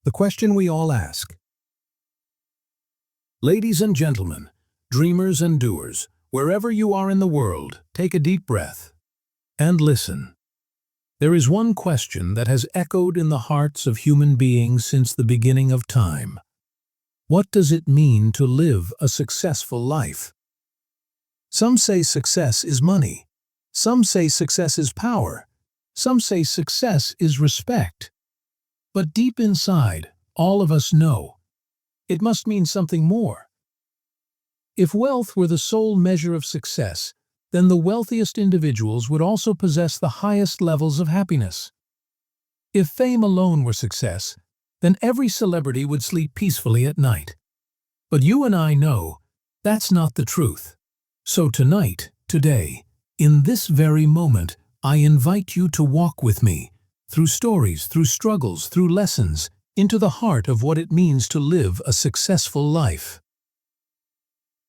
The question we all ask. Ladies and gentlemen, dreamers and doers, wherever you are in the world, take a deep breath and listen. There is one question that has echoed in the hearts of human beings since the beginning of time. What does it mean to live a successful life? Some say success is money. Some say success is power. Some say success is respect. But deep inside, all of us know it must mean something more. If wealth were the sole measure of success, then the wealthiest individuals would also possess the highest levels of happiness. If fame alone were success, then every celebrity would sleep peacefully at night. But you and I know that's not the truth. So tonight, today, in this very moment, I invite you to walk with me, through stories, through struggles, through lessons, into the heart of what it means to live a successful life.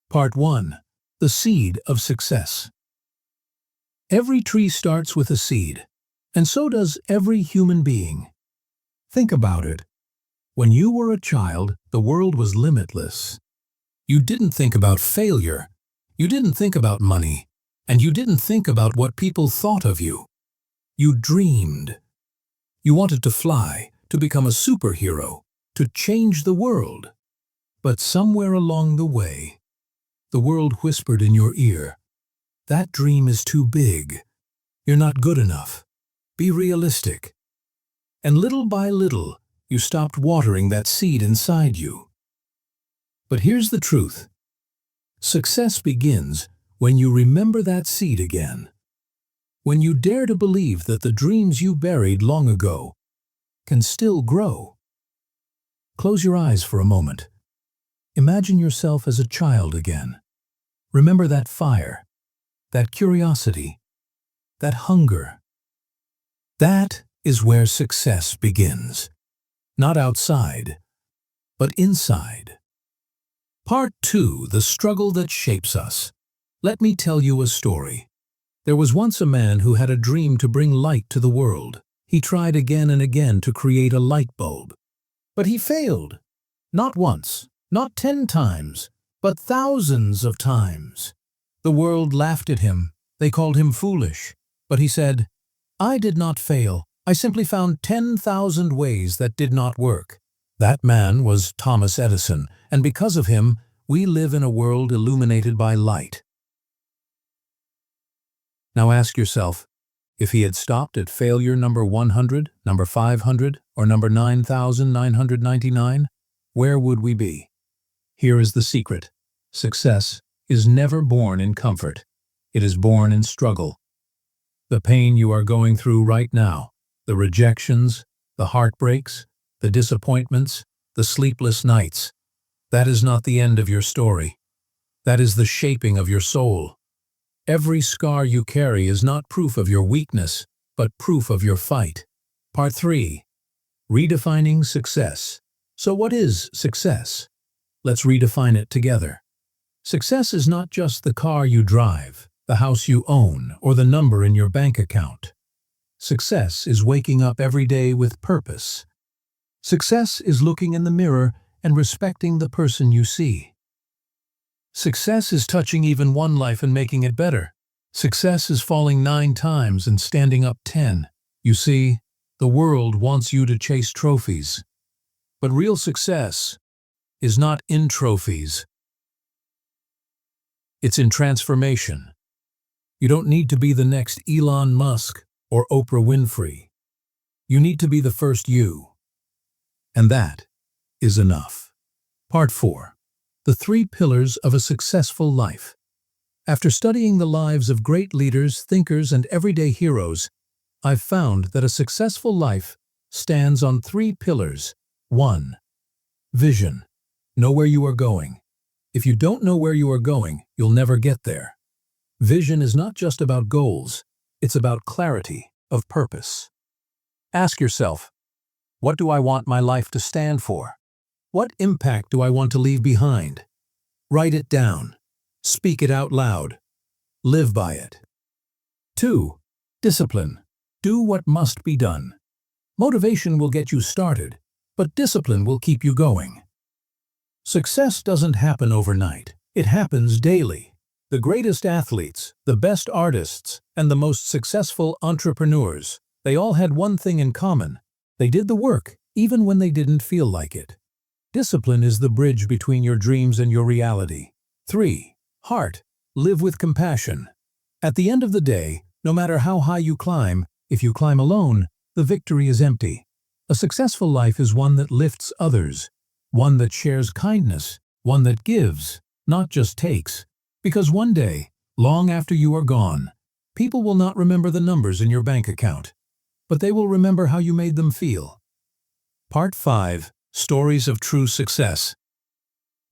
Part 1. The Seed of Success. Every tree starts with a seed, and so does every human being. Think about it. When you were a child, the world was limitless. You didn't think about failure, you didn't think about money, and you didn't think about what people thought of you. You dreamed. You wanted to fly, to become a superhero, to change the world. But somewhere along the way, the world whispered in your ear, "That dream is too big. You're not good enough. Be realistic." And little by little, you stopped watering that seed inside you. But here's the truth. Success begins when you remember that seed again. When you dare to believe that the dreams you buried long ago can still grow. Close your eyes for a moment. Imagine yourself as a child again. Remember that fire, that curiosity, that hunger. That is where success begins. Not outside, but inside. Part 2. The Struggle That Shapes Us. Let me tell you a story. There was once a man who had a dream to bring light to the world. He tried again and again to create a light bulb. But he failed. Not once, not 10 times, but thousands of times. The world laughed at him. They called him foolish. But he said, "I did not fail. I simply found 10,000 ways that did not work." That man was Thomas Edison, and because of him, we live in a world illuminated by light. Now ask yourself, if he had stopped at failure number 100, number 500, or number 9,999, where would we be? Here is the secret. Success is never born in comfort. It is born in struggle. The pain you are going through right now, the rejections, the heartbreaks, the disappointments, the sleepless nights, that is not the end of your story. That is the shaping of your soul. Every scar you carry is not proof of your weakness, but proof of your fight. Part 3. Redefining success. So what is success? Let's redefine it together. Success is not just the car you drive, the house you own, or the number in your bank account. Success is waking up every day with purpose. Success is looking in the mirror and respecting the person you see. Success is touching even one life and making it better. Success is falling 9 times and standing up 10. You see, the world wants you to chase trophies. But real success is not in trophies. It's in transformation. You don't need to be the next Elon Musk or Oprah Winfrey. You need to be the first you. And that is enough. Part 4. The 3 Pillars of a Successful Life. After studying the lives of great leaders, thinkers, and everyday heroes, I've found that a successful life stands on 3 pillars. 1. Vision. Know where you are going. If you don't know where you are going, you'll never get there. Vision is not just about goals, it's about clarity of purpose. Ask yourself, what do I want my life to stand for? What impact do I want to leave behind? Write it down. Speak it out loud. Live by it. 2. Discipline. Do what must be done. Motivation will get you started, but discipline will keep you going. Success doesn't happen overnight. It happens daily. The greatest athletes, the best artists, and the most successful entrepreneurs, they all had one thing in common. They did the work, even when they didn't feel like it. Discipline is the bridge between your dreams and your reality. 3. Heart. Live with compassion. At the end of the day, no matter how high you climb, if you climb alone, the victory is empty. A successful life is one that lifts others, one that shares kindness, one that gives, not just takes. Because one day, long after you are gone, people will not remember the numbers in your bank account, but they will remember how you made them feel. Part 5. Stories of True Success.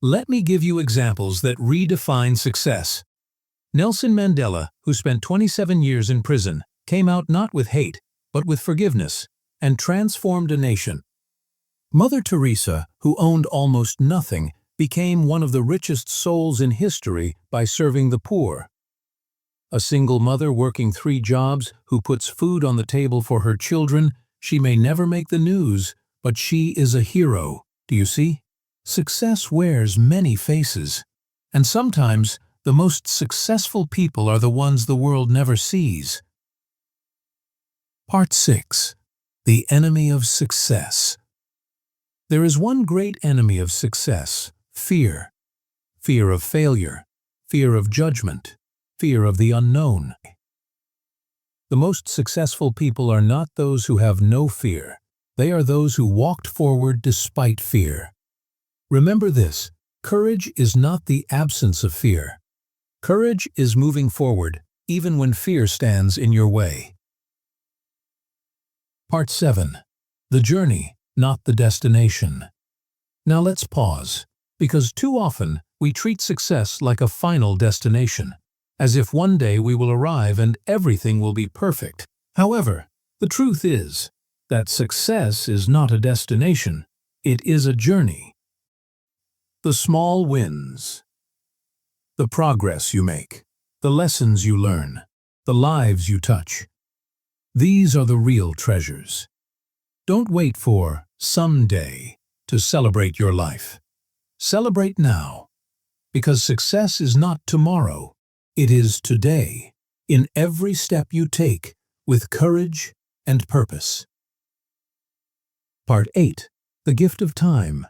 Let me give you examples that redefine success. Nelson Mandela, who spent 27 years in prison, came out not with hate, but with forgiveness, and transformed a nation. Mother Teresa, who owned almost nothing, became one of the richest souls in history by serving the poor. A single mother working 3 jobs who puts food on the table for her children, she may never make the news, but she is a hero. Do you see? Success wears many faces, and sometimes the most successful people are the ones the world never sees. Part 6. The Enemy of Success. There is one great enemy of success: fear. Fear of failure, fear of judgment, fear of the unknown. The most successful people are not those who have no fear. They are those who walked forward despite fear. Remember this: courage is not the absence of fear. Courage is moving forward, even when fear stands in your way. Part 7. The Journey, Not the Destination. Now let's pause, because too often we treat success like a final destination, as if one day we will arrive and everything will be perfect. However, the truth is that success is not a destination, it is a journey. The small wins. The progress you make, the lessons you learn, the lives you touch. These are the real treasures. Don't wait for someday to celebrate your life. Celebrate now, because success is not tomorrow, it is today, in every step you take, with courage and purpose. Part 8. The Gift of Time.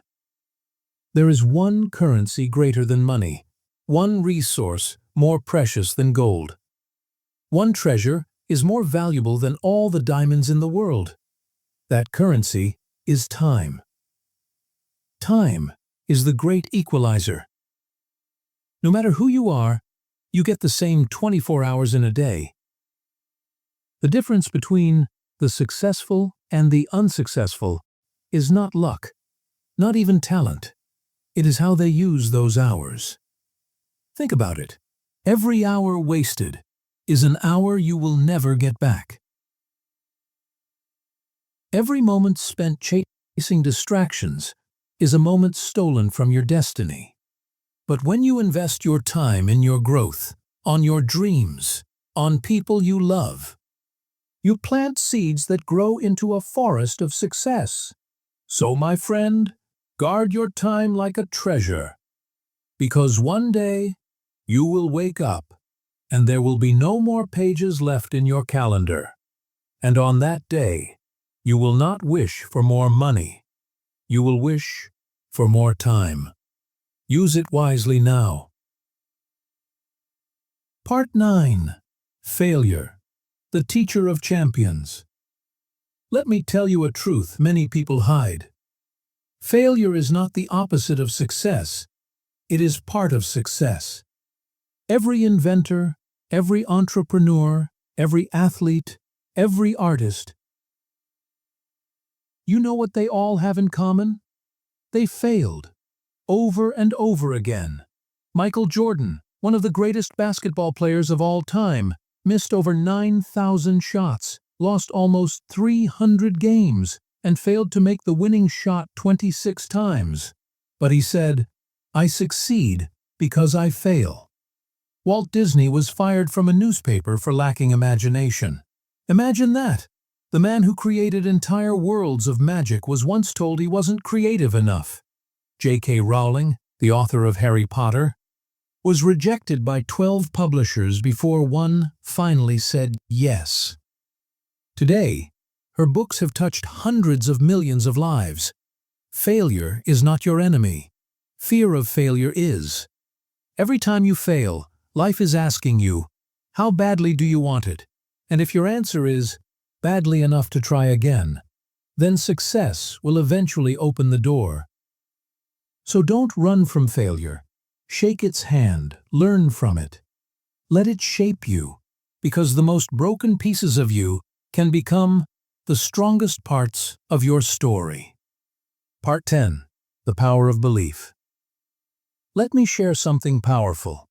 There is one currency greater than money, one resource more precious than gold. One treasure is more valuable than all the diamonds in the world. That currency is time. Time is the great equalizer. No matter who you are, you get the same 24 hours in a day. The difference between the successful and the unsuccessful is not luck, not even talent. It is how they use those hours. Think about it. Every hour wasted is an hour you will never get back. Every moment spent chasing distractions is a moment stolen from your destiny. But when you invest your time in your growth, on your dreams, on people you love, you plant seeds that grow into a forest of success. So, my friend, guard your time like a treasure, because one day you will wake up and there will be no more pages left in your calendar. And on that day, you will not wish for more money. You will wish for more time. Use it wisely now. Part 9. Failure, the teacher of champions. Let me tell you a truth many people hide. Failure is not the opposite of success. It is part of success. Every inventor, every entrepreneur, every athlete, every artist, you know what they all have in common? They failed, over and over again. Michael Jordan, one of the greatest basketball players of all time, missed over 9,000 shots, lost almost 300 games, and failed to make the winning shot 26 times. But he said, "I succeed because I fail." Walt Disney was fired from a newspaper for lacking imagination. Imagine that. The man who created entire worlds of magic was once told he wasn't creative enough. J.K. Rowling, the author of Harry Potter, was rejected by 12 publishers before one finally said yes. Today, her books have touched hundreds of millions of lives. Failure is not your enemy. Fear of failure is. Every time you fail, life is asking you, how badly do you want it? And if your answer is, badly enough to try again, then success will eventually open the door. So don't run from failure. Shake its hand, learn from it. Let it shape you, because the most broken pieces of you can become the strongest parts of your story. Part 10. The Power of Belief. Let me share something powerful.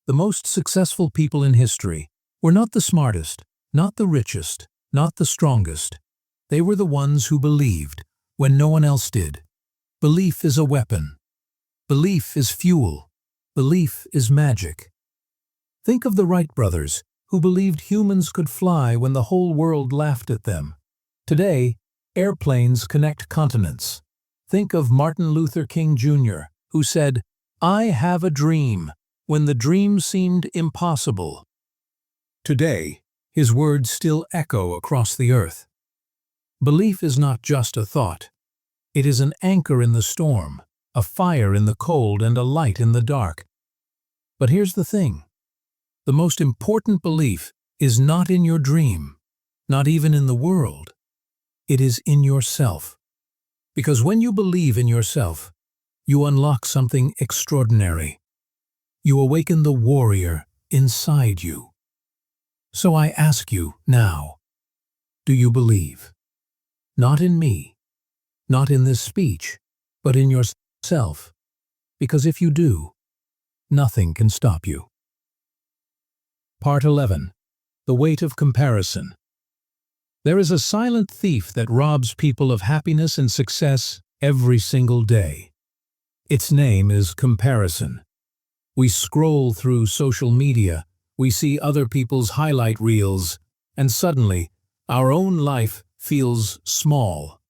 The most successful people in history were not the smartest, not the richest, not the strongest. They were the ones who believed when no one else did. Belief is a weapon. Belief is fuel. Belief is magic. Think of the Wright brothers, who believed humans could fly when the whole world laughed at them. Today, airplanes connect continents. Think of Martin Luther King Jr., who said, "I have a dream," when the dream seemed impossible. Today, his words still echo across the earth. Belief is not just a thought. It is an anchor in the storm, a fire in the cold, and a light in the dark. But here's the thing. The most important belief is not in your dream, not even in the world. It is in yourself. Because when you believe in yourself, you unlock something extraordinary. You awaken the warrior inside you. So I ask you now, do you believe? Not in me, not in this speech, but in yourself. Because if you do, nothing can stop you. Part 11. The Weight of Comparison. There is a silent thief that robs people of happiness and success every single day. Its name is comparison. We scroll through social media, we see other people's highlight reels, and suddenly, our own life feels small.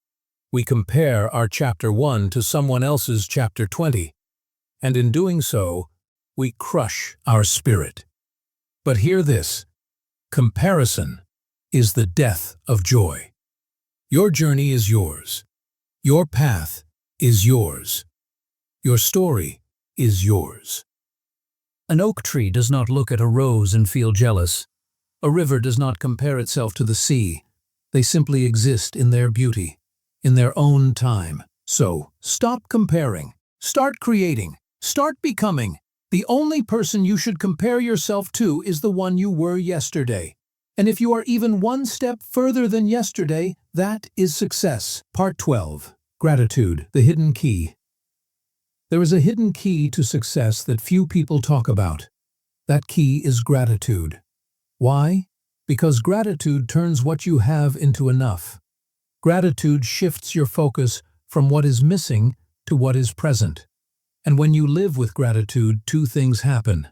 We compare our chapter 1 to someone else's chapter 20, and in doing so, we crush our spirit. But hear this, comparison is the death of joy. Your journey is yours. Your path is yours. Your story is yours. An oak tree does not look at a rose and feel jealous. A river does not compare itself to the sea. They simply exist in their beauty, in their own time. So, stop comparing. Start creating. Start becoming. The only person you should compare yourself to is the one you were yesterday. And if you are even one step further than yesterday, that is success. Part 12. Gratitude, the hidden key. There is a hidden key to success that few people talk about. That key is gratitude. Why? Because gratitude turns what you have into enough. Gratitude shifts your focus from what is missing to what is present. And when you live with gratitude, two things happen.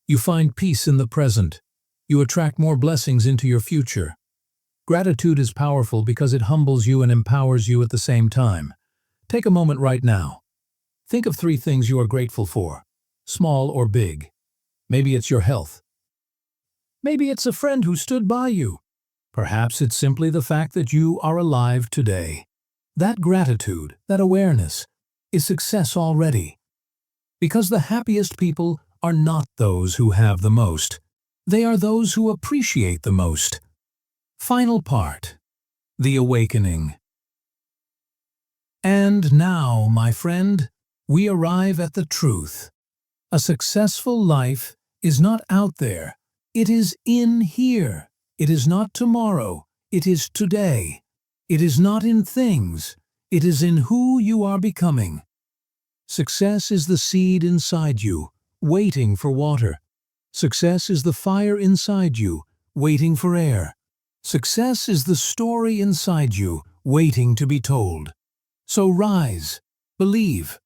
You find peace in the present. You attract more blessings into your future. Gratitude is powerful because it humbles you and empowers you at the same time. Take a moment right now. Think of 3 things you are grateful for, small or big. Maybe it's your health. Maybe it's a friend who stood by you. Perhaps it's simply the fact that you are alive today. That gratitude, that awareness, is success already. Because the happiest people are not those who have the most. They are those who appreciate the most. Final part. The awakening. And now, my friend, we arrive at the truth. A successful life is not out there. It is in here. It is not tomorrow. It is today. It is not in things. It is in who you are becoming. Success is the seed inside you, waiting for water. Success is the fire inside you, waiting for air. Success is the story inside you, waiting to be told. So rise, believe,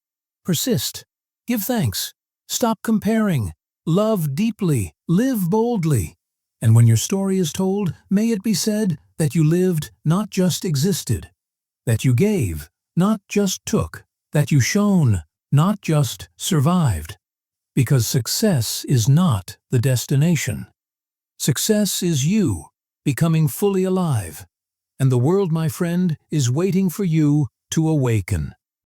persist, give thanks, stop comparing, love deeply, live boldly. And when your story is told, may it be said, that you lived, not just existed, that you gave, not just took, that you shone, not just survived. Because success is not the destination. Success is you, becoming fully alive. And the world, my friend, is waiting for you to awaken.